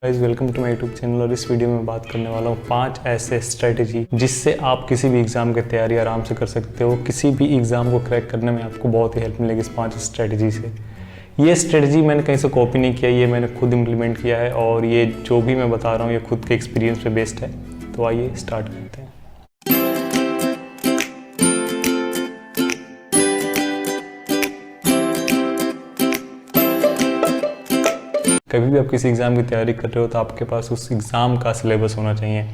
Guys welcome to my YouTube channel. और इस video में बात करने वाला हूँ 5 ऐसे स्ट्रेटजी जिससे आप किसी भी एग्ज़ाम की तैयारी आराम से कर सकते हो। किसी भी एग्ज़ाम को क्रैक करने में आपको बहुत ही हेल्प मिलेगी इस 5 स्ट्रेटजी से। ये स्ट्रेटजी मैंने कहीं से कॉपी नहीं किया, ये मैंने खुद इम्प्लीमेंट किया है और ये जो भी मैं बता रहा हूँ ये खुद के एक्सपीरियंस पे बेस्ड है। तो आइए स्टार्ट करते हैं। कभी भी आप किसी एग्ज़ाम की तैयारी कर रहे हो तो आपके पास उस एग्ज़ाम का सिलेबस होना चाहिए।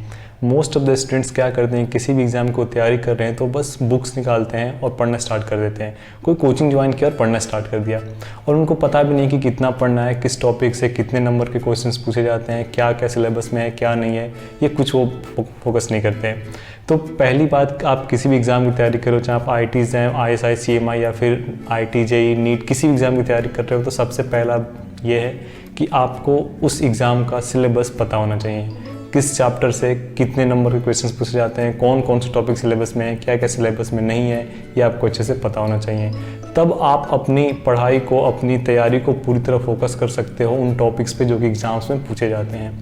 मोस्ट ऑफ द स्टूडेंट्स क्या करते हैं, किसी भी एग्ज़ाम को तैयारी कर रहे हैं तो बस बुक्स निकालते हैं और पढ़ना स्टार्ट कर देते हैं। कोई कोचिंग ज्वाइन किया और पढ़ना स्टार्ट कर दिया और उनको पता भी नहीं कि कितना पढ़ना है, किस टॉपिक से कितने नंबर के क्वेश्चंस पूछे जाते हैं, क्या क्या सिलेबस में है क्या नहीं है, ये कुछ वो फोकस नहीं करते हैं। तो पहली बात, आप किसी भी एग्ज़ाम की तैयारी करो, चाहे आप IIT एग्ज़ाम, ISI CMI या फिर IIT JEE नीट किसी भी एग्ज़ाम की तैयारी कर रहे हो तो सबसे पहला ये है कि आपको उस एग्ज़ाम का सिलेबस पता होना चाहिए। किस चैप्टर से कितने नंबर के क्वेश्चंस पूछे जाते हैं, कौन कौन से टॉपिक सिलेबस में है, क्या क्या सिलेबस में नहीं है, ये आपको अच्छे से पता होना चाहिए। तब आप अपनी पढ़ाई को, अपनी तैयारी को पूरी तरह फोकस कर सकते हो उन टॉपिक्स पे जो कि एग्ज़ाम्स में पूछे जाते हैं।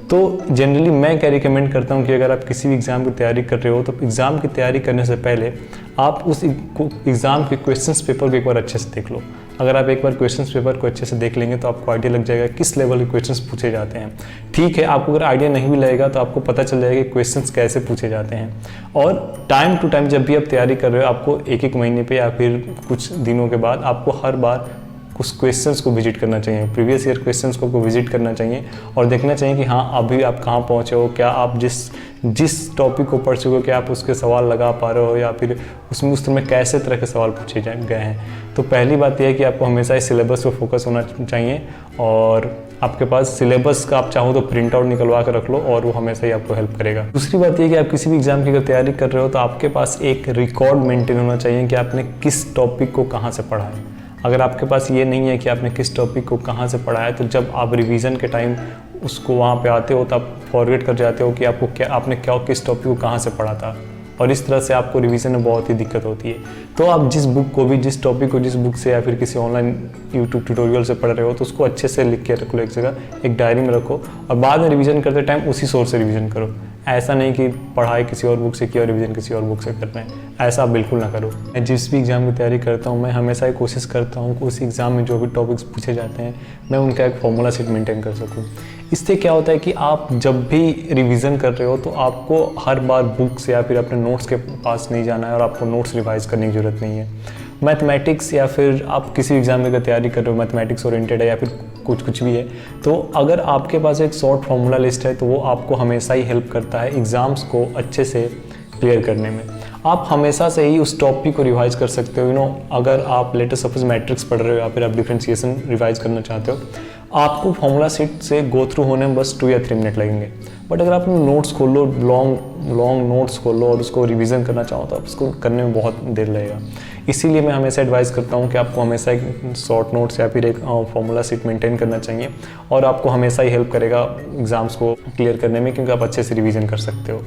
तो जनरली मैं क्या रिकमेंड करता हूँ कि अगर आप किसी भी एग्ज़ाम की तैयारी कर रहे हो तो एग्ज़ाम की तैयारी करने से पहले आप उस एग्ज़ाम के क्वेश्चंस पेपर को एक बार अच्छे से देख लो। अगर आप एक बार क्वेश्चंस पेपर को अच्छे से देख लेंगे तो आपको आइडिया लग जाएगा किस लेवल के क्वेश्चंस पूछे जाते हैं। ठीक है, आपको अगर आइडिया नहीं भी लगेगा तो आपको पता चल जाएगा कि क्वेश्चंस कैसे पूछे जाते हैं। और टाइम टू टाइम जब भी आप तैयारी कर रहे हो, आपको एक एक महीने पे या फिर कुछ दिनों के बाद आपको हर बार उस क्वेश्चंस को विजिट करना चाहिए, प्रीवियस ईयर क्वेश्चंस को विजिट करना चाहिए और देखना चाहिए कि हाँ अभी आप कहाँ पहुँचे हो, क्या आप जिस टॉपिक को पढ़ चुके हो क्या आप उसके सवाल लगा पा रहे हो या फिर उसमें उस तरह में कैसे तरह के सवाल पूछे गए हैं। तो पहली बात यह है कि आपको हमेशा इस सिलेबस पर फोकस होना चाहिए और आपके पास सिलेबस का आप चाहो तो प्रिंट आउट निकलवा कर रख लो और वो हमेशा ही आपको हेल्प करेगा। दूसरी बात यह कि आप किसी भी एग्जाम की अगर तैयारी कर रहे हो तो आपके पास एक रिकॉर्ड मेंटेन होना चाहिए कि आपने किस टॉपिक को कहाँ से पढ़ा है। अगर आपके पास ये नहीं है कि आपने किस टॉपिक को कहाँ से पढ़ा है तो जब आप रिवीजन के टाइम उसको वहाँ पे आते हो तो आप फॉरगेट कर जाते हो कि आपने किस टॉपिक को कहाँ से पढ़ा था और इस तरह से आपको रिवीजन में बहुत ही दिक्कत होती है। तो आप जिस बुक को भी, जिस टॉपिक को जिस बुक से या फिर किसी ऑनलाइन यूट्यूब ट्यूटोरियल से पढ़ रहे हो तो उसको अच्छे से लिख के रख लो एक जगह, एक डायरी में रखो और बाद में रिवीजन करते टाइम उसी सोर्स से रिवीजन करो। ऐसा नहीं कि पढ़ाई किसी और बुक से की और रिवीजन किसी और बुक से करना है, ऐसा बिल्कुल ना करो। मैं जिस भी एग्ज़ाम की तैयारी करता हूँ मैं हमेशा ही कोशिश करता हूँ कि उस एग्ज़ाम में जो भी टॉपिक्स पूछे जाते हैं मैं उनका एक फॉर्मूला सेट मेंटेन कर सकूँ। इससे क्या होता है कि आप जब भी रिवीजन कर रहे हो तो आपको हर बार बुक से या फिर अपने नोट्स के पास नहीं जाना है और आपको नोट्स रिवाइज करने की ज़रूरत नहीं है। मैथमेटिक्स या फिर आप किसी एग्ज़ाम की तैयारी कर रहे हो, मैथमेटिक्स ओरिएंटेड है या फिर कुछ भी है, तो अगर आपके पास एक शॉर्ट फार्मूला लिस्ट है तो वो आपको हमेशा ही हेल्प करता है एग्ज़ाम्स को अच्छे से क्लियर करने में। आप हमेशा से ही उस टॉपिक को रिवाइज कर सकते हो। अगर आप लेटेस्ट सपोज मैट्रिक्स पढ़ रहे हो या फिर आप डिफरेंशिएशन रिवाइज करना चाहते हो, आपको फॉर्मूला सीट से गो थ्रू होने में बस 2 या 3 मिनट लगेंगे। बट अगर आप नोट्स खोलो, लॉन्ग नोट्स खोलो और उसको रिवीजन करना चाहो तो आप उसको करने में बहुत देर लगेगा। इसीलिए मैं हमेशा एडवाइस करता हूँ कि आपको हमेशा एक शॉर्ट नोट्स या फिर एक फॉर्मूला सीट मेंटेन करना चाहिए और आपको हमेशा ही हेल्प करेगा एग्ज़ाम्स को क्लियर करने में, क्योंकि आप अच्छे से रिवीजन कर सकते हो।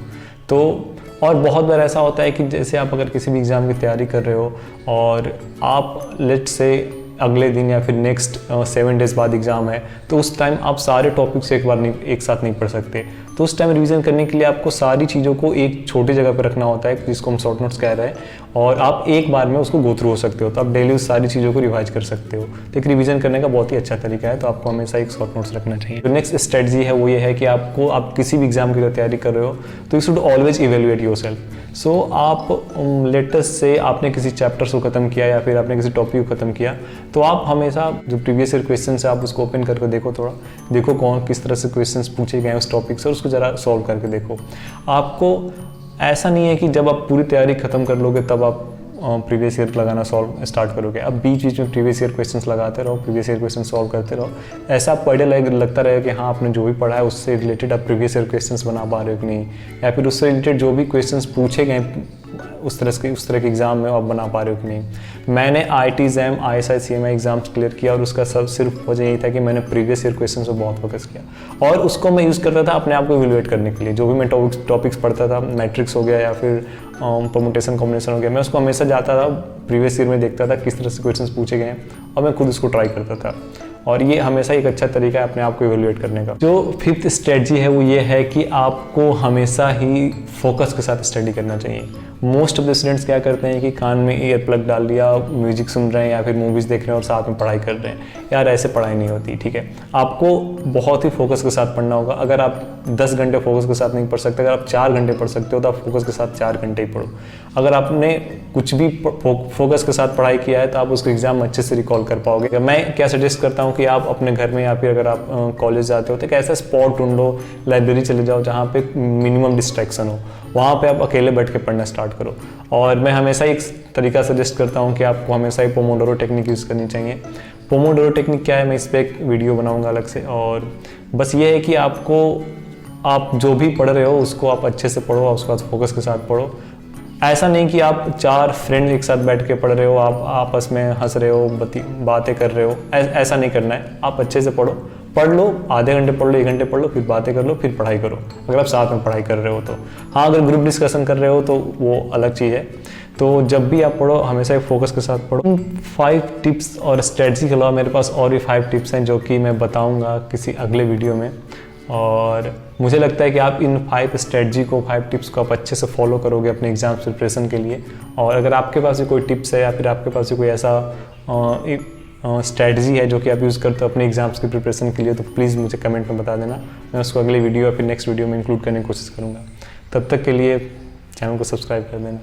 तो और बहुत बार ऐसा होता है कि जैसे आप अगर किसी भी एग्ज़ाम की तैयारी कर रहे हो और आप लेट से अगले दिन या फिर नेक्स्ट 7 डेज़ बाद एग्ज़ाम है तो उस टाइम आप सारे टॉपिक्स एक साथ नहीं पढ़ सकते। तो उस टाइम रिवीजन करने के लिए आपको सारी चीज़ों को एक छोटी जगह पर रखना होता है जिसको हम शॉर्ट नोट्स कह रहे हैं और आप एक बार में उसको गो थ्रू हो सकते हो। तो आप डेली उस सारी चीज़ों को रिवाइज कर सकते हो। तो एक रिवीजन करने का बहुत ही अच्छा तरीका है, तो आपको हमेशा एक शॉर्ट नोट्स रखना चाहिए। जो नेक्स्ट स्ट्रेटजी है वो ये है कि आप किसी भी एग्ज़ाम की तैयारी कर रहे हो तो you should always evaluate yourself. So आप लेटेस्ट से आपने किसी चैप्टर्स को ख़त्म किया या फिर आपने किसी टॉपिक को ख़त्म किया तो आप हमेशा जो प्रीवियस ईयर क्वेश्चन है आप उसको ओपन करके देखो कौन किस तरह से क्वेश्चंस पूछे गए उस टॉपिक से और उसको ज़रा सॉल्व करके देखो। आपको ऐसा नहीं है कि जब आप पूरी तैयारी ख़त्म कर लोगे तब आप प्रीवियस ईयर लगाना सॉल्व स्टार्ट करोगे। अब बीच में प्रीवियस ईयर क्वेश्चंस लगाते रहो, प्रीवियस ईयर क्वेश्चन सॉल्व करते रहो। ऐसा आपको आइडिया लगता रहेगा कि हाँ आपने जो भी पढ़ा है उससे रिलेटेड आप प्रीवियस ईयर क्वेश्चंस बना पा रहे हो कि नहीं, या फिर उससे रिलेटेड जो भी क्वेश्चंस पूछे गए उस तरह के एग्ज़ाम में आप बना पा रहे हो कि नहीं। मैंने IIT exam, ISI CMI exams clear किया और उसका सिर्फ वजह यही था कि मैंने प्रीवियस ईयर क्वेश्चन पर बहुत फोकस किया और उसको मैं यूज़ करता था अपने आप को इवेल्युएट करने के लिए। जो भी मैं टॉपिक्स पढ़ता था, मैट्रिक्स हो गया या फिर परमुटेशन कॉम्बिनेशन हो गया, मैं उसको हमेशा जाता था प्रीवियस ईयर में देखता था किस तरह से क्वेश्चंस पूछे गए हैं और मैं खुद उसको ट्राई करता था। और ये हमेशा एक अच्छा तरीका है अपने आप को इवेल्युएट करने का। जो फिफ्थ स्ट्रेटजी है वो ये है कि आपको हमेशा ही फोकस के साथ स्टडी करना चाहिए। मोस्ट ऑफ द स्टूडेंट्स क्या करते हैं कि कान में ईयर प्लग डाल दिया, म्यूजिक सुन रहे हैं या फिर मूवीज़ देख रहे हैं और साथ में पढ़ाई कर रहे हैं। यार ऐसे पढ़ाई नहीं होती, ठीक है। आपको बहुत ही फोकस के साथ पढ़ना होगा। अगर आप 10 घंटे फोकस के साथ नहीं पढ़ सकते, अगर आप 4 घंटे पढ़ सकते हो तो आप फोकस के साथ 4 घंटे ही पढ़ो। अगर आपने कुछ भी फोकस के साथ पढ़ाई किया है तो आप उसको एग्जाम में अच्छे से रिकॉल कर पाओगे। मैं क्या सजेस्ट करता हूँ कि आप अपने घर में या फिर अगर आप कॉलेज जाते हो तो एक ऐसा स्पॉट ढूंढ लो, लाइब्रेरी चले जाओ जहाँ पे मिनिमम डिस्ट्रैक्शन हो, वहाँ पे आप अकेले बैठ के पढ़ना स्टार्ट करो। और मैं हमेशा एक तरीका सजेस्ट करता हूँ कि आपको हमेशा ही पोमोडोरो टेक्निक यूज़ करनी चाहिए। पोमोडोरो टेक्निक क्या है, मैं इस पर एक वीडियो बनाऊँगा अलग से। और बस ये है कि आप जो भी पढ़ रहे हो उसको आप अच्छे से पढ़ो और उसके बाद फोकस के साथ पढ़ो। ऐसा नहीं कि आप 4 फ्रेंड एक साथ बैठ के पढ़ रहे हो, आप आपस में हंस रहे हो, बातें कर रहे हो, ऐसा नहीं करना है। आप अच्छे से पढ़ लो, आधे घंटे पढ़ लो, 1 घंटे पढ़ लो, फिर बातें कर लो, फिर पढ़ाई करो, अगर आप साथ में पढ़ाई कर रहे हो तो। हाँ, अगर ग्रुप डिस्कशन कर रहे हो तो वो अलग चीज़ है। तो जब भी आप पढ़ो हमेशा एक फोकस के साथ पढ़ो। 5 टिप्स और स्ट्रेटजी के अलावा मेरे पास और भी 5 टिप्स हैं जो कि मैं बताऊँगा किसी अगले वीडियो में। और मुझे लगता है कि आप इन 5 स्ट्रेटजी को, 5 टिप्स को आप अच्छे से फॉलो करोगे अपने एग्जाम प्रिपरेशन के लिए। और अगर आपके पास भी कोई टिप्स है या फिर आपके पास भी कोई ऐसा स्ट्रेटजी है जो कि आप यूज़ करते हो अपने एग्जाम्स की प्रिपरेशन के लिए, तो प्लीज़ मुझे कमेंट में बता देना। मैं उसको अगले वीडियो या फिर नेक्स्ट वीडियो में इंक्लूड करने की कोशिश करूँगा। तब तक के लिए चैनल को सब्सक्राइब कर देना।